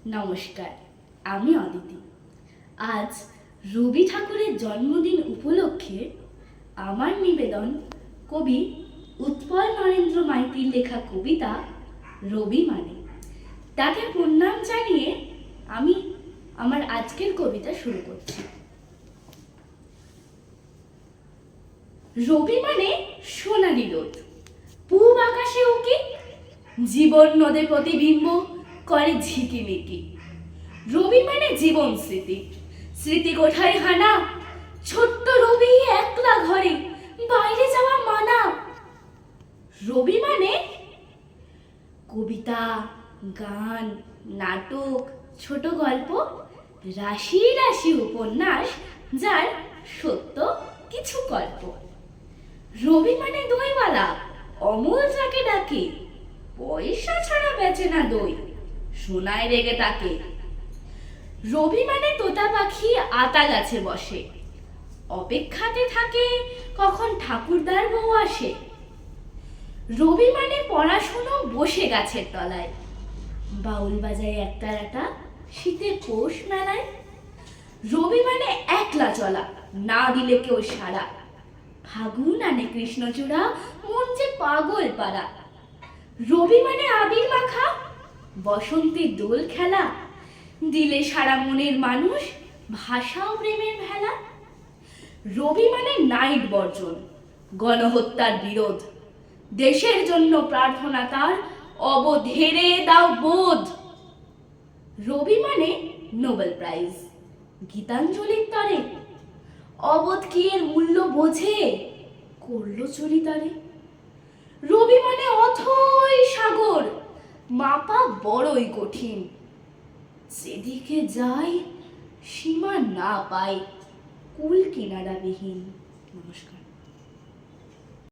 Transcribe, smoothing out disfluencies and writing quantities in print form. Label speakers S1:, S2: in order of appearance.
S1: নমস্কার, আমি অদিতি। আজ রবি ঠাকুরের জন্মদিন উপলক্ষে আমার নিবেদন কবি উৎপল নরেন্দ্র মাইতির লেখা কবিতা রবি মানে। তাকে প্রণাম জানিয়ে আমি আমার আজকের কবিতা শুরু করছি। রবি মানে সোনালি রোদ, পূব আকাশে উকি, জীবন নদে প্রতিবিম্ব করে ঝিকিমিকি। রবি মানে জীবন স্মৃতি, স্মৃতি কোঠায় হানা, ছোট্ট রবি একলা ঘরে, বাইরে যাওয়া মানা। রবি মানে কবিতা, গান, নাটক, ছোট গল্প, রাশি রাশি উপন্যাস, যার সত্য কিছু গল্প। রবি মানে দইওয়ালা, অমল যাকে ডাকে, পয়সা ছাড়া বেচে না দই, সোনায় রেগে তাকে। রবি মানে তোতা পাখি আতা গাছে বসে, অপেক্ষাতে থাকে কখন ঠাকুরদার বউ আসে। রবি মানে পড়াশুনো বসে গাছের তলায়, বাউল বাজায় একতারাটা শীতের পৌষ মেলায়। রবি মানে একলা চলা, না দিলে কেউ সারা, ফাগুন আনে কৃষ্ণচূড়া, মন যে পাগল পাড়া। রবি মানে আবির মাখা, বসন্তের দোল খেলা, দিলে সারা মনের মানুষ, ভাষাও প্রেমের ভেলা। রবি মানে নাইট বর্জন, গণহত্যার বিরোধ, দেশের জন্য প্রার্থনা তার, অবধেরে দাও বোধ। রবি মানে নোবেল প্রাইজ, গীতাঞ্জলির তরে, অবোধ কি এর মূল্য বোঝে, করলো চুরি তারে। রবি মানে অথই সাগর, মাপা বড়ই কঠিন, যেদিকে যাই সীমা না পাই, কুল কিনারাবিহীন। নমস্কার।